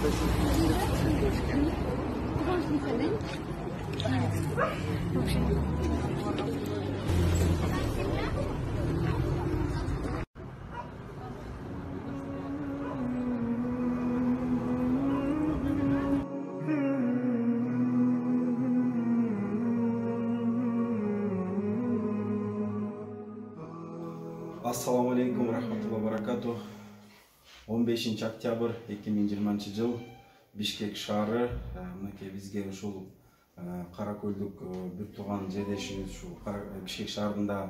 Assalamu alaikum rahmatullah barakatuh. 15 октябрь 2020 жыл Бишкек шаары. Мынакей бизге ушул Каракөлдүк бир тууган жерлешибиз ушул Бишкек шаарында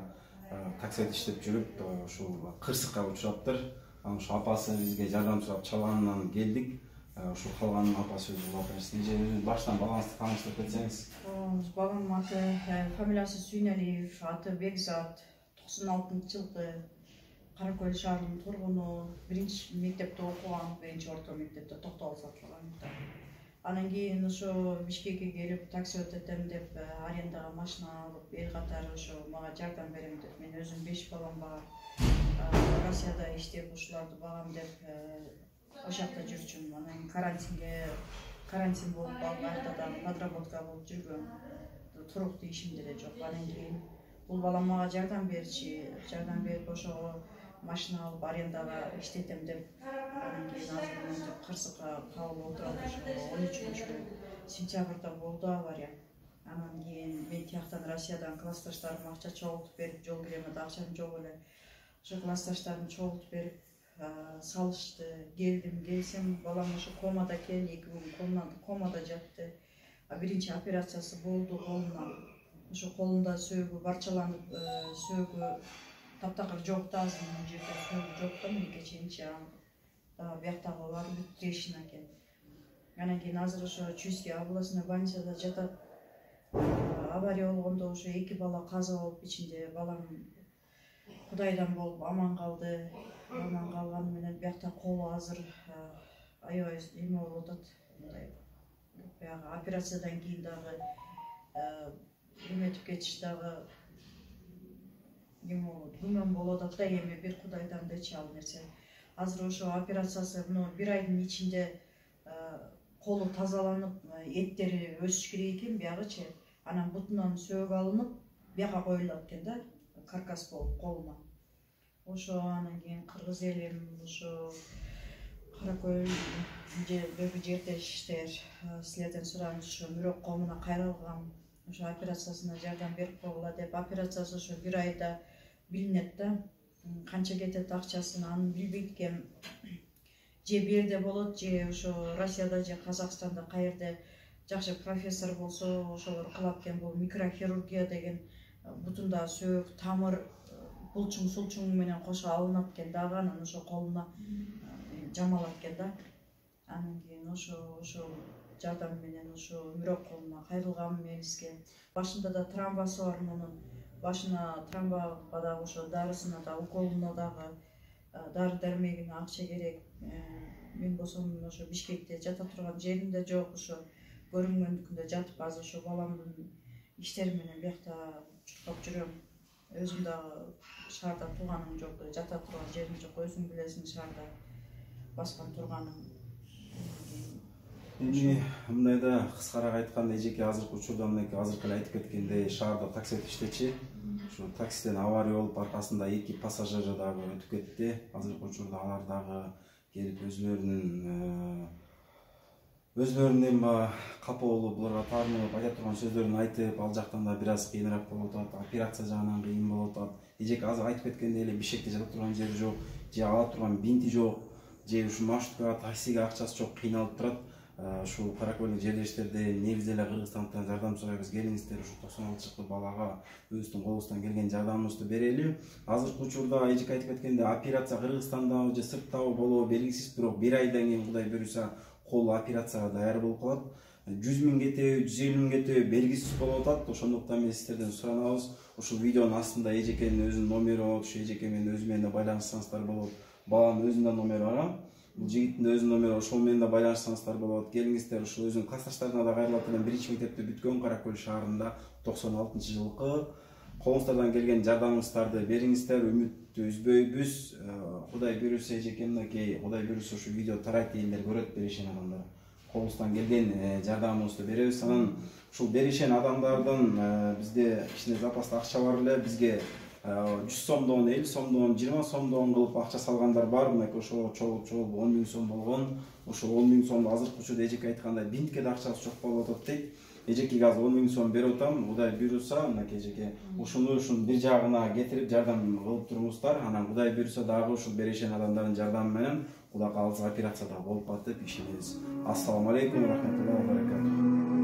таксиде иштеп жүрүп ушул кырсыкка учураптыр. Анан ушу апасы бизге жардам сурап чалганынан келдик. Ушул калганын апасы өзү улап берсин. Өзү баштан балаңызды тааныштырып кетсеңиз. Балам аты фамилиясы Сүйнөлиев, аты Бекзат. 96-жылғы Каракөл шаарынын тургуну, биринчи мектепте окуган, биринчи орто мектепте Токтогул сатылган. Анан кийин ошо Бишкекке келип такси өтөтөм деп арендага машина алып, эл катары ошо мага жардам берем деп, мен өзүм 5 балам бар. Россияда иштеп ушуларды багам деп ошол жакта жүрчүмүн. Анан карантин болуп калып, артадан подработка болуп жүргөм. Туруктуу ишим деле жок. Анан кийин бул балам мага жардам берип ошого машина алып арендага иштетем деп, анан кийин азыр кырсыкка кабыл отурат. Ошо 13 сентябрда болду авария. Анан кийин мен тияктан Россиядан классташтарым акча чогултуп берип, жол киремет акчам жок эле. Ошо классташтарым чогултуп берип салышты. Келсем балам ошо комада экен, 2 күн комада жатты. Биринчи операциясы болду колуна. Ошо колунда сөөгү барчаланып, сөөгү таптакыр жок да, азыр мына жерде сөөгү жок да, мынке чейинчи бияктагы бар трещина экен. Анан кийин азыр ошо Чуйский областной больницада жатат. Авария болгондо ошо 2 бала каза болуп, ичинде балам Кудайдан болуп аман калды. Аман калганы менен биякта колу азыр аябай эме болуп атат. Мындай баягы операциядан кийин дагы эметип кетиш дагы эме болот, күмөн болуп атат да, эми бир Кудайдан дечи ал нерсе. Азыр ошо операциясы бир айдын ичинде колу тазаланып, эттери өсүш керек экен биягычы. Анан бутунан сөөгү алынып, бияка коюлат экен да, каркас болуп колуна. Ошо анан кийин кыргыз элим, ошо Каракөл жердештер силерден сураңыз, ошо Мүрөк коомуна кайрылгам. Ошо операциясына жардам берип койгула деп, операциясы ошо бир айда билинет да, канча кетет акчасын аны билбейт экен. Же бу жерде болот, же ошо Россияда же Казакстанда каерде жакшы профессор болсо ошолор кылат экен. Бул микрохирургия деген бутунда сөөк, тамыр, булчуң менен кошо алынат экен дагы, анан ошо колуна жамалат экен да. Анан кийин ошо жардам менен ошо Мүрөк коомуна кайрылгам негизге. Башында да тромбасы бар, мунун башына тромба дагы ошо дарысына да, уколуна дагы дары дармегине акча керек. Мен болсом ошо Бишкекте жата турган жерим да жок, ошо көрүнгөндүкүндө жатып, азыр ошо баламдын иштери менен биякта чуркап жүрөм. Өзүм дагы шаарда тууганым жок, жата турган жерим жок, өзүң билесиң шаарда баскан турганым. Эми мындайда кыскараак айтканда, эжеке азыркы учурда мынакей азыркы эле айтып кеткендей шаарда таксиде иштечи. Ушу таксиден авария болуп, аркасында 2 пассажиры дагы өтүп кетти. Азыркы учурда алар дагы келип өзлөрүнүн капа болуп, буларга таарынып айта турган сөздөрүн айтып, ал жактан да бир аз кыйыныраак болуп атат, операция жагынан кыйын болуп атат. Эжеке азыр айтып кеткендей эле Бишкекте жата турган жери жок, же ала турган бинти жок, же ушу маршруткага, таксиге акчасы жок, кыйналып турат. Ушул Каракөлдүк жерлештерде негизи эле Кыргызстандан жардам сурайбыз, келиңиздер ушу 96 жаштагы балага өзүбүздүн колубуздан келген жардамыбызды берели. Азыркы учурда эжеке айтып кеткендей, операция Кыргызстандабы же сырттабы болобу белгисиз, бирок бир айдан кийин Кудай буюрса колу операцияга даяр болуп калат. 100 000 кетеби, 150 000 кетеби белгисиз болуп атат. Ошондуктан мен сиздерден суранабыз, ушул видеонун астында эжекенин өзүнүн номери болот, ушу эжеке менен өзү менен да байланышсаңыздар болот. Баланын өзүнүн да номери бар. Бул жигиттин да өзүнүн номери, ошол менен да байланышсаңыздар болот. Келиңиздер, ушул өзүнүн классташтарына да кайрылат элем. Биринчи мектепти бүткөн Каракөл шаарында 96-жылкы колуңуздардан келген жардамыңыздарды бериңиздер, үмүттү үзбөйбүз. Кудай буйруса эжеке мынакей, Кудай буйруса ушу видео тарайт дегендер көрөт беришен адамдар. Колубуздан келген жардамыбызды беребиз. Анан ушул беришен адамдардын бизде кичине запаста акча бар эле, бизге 100 сомдон, 50 сомдон, 20 сомдон кылып акча салгандар бар. Мынакей ошо чогулуп 10 000 сом болгон. Ошо 10 000 сомду азыркы учурда эжеке айткандай бинтке да акчасы жок болуп атат дейт. Эжекеге азыр 10 000 сом берип атам. Кудай буйруса, мынакей эжеке ушуну бир жагына кетирип жардам кылып туруңуздар. Анан Кудай буйруса дагы ушул беришен адамдардын жардамы менен Кудай кааласа операция да болуп калат деп ишенебиз. Ассаламу алейкум ва рахматуллахи ва баракатух.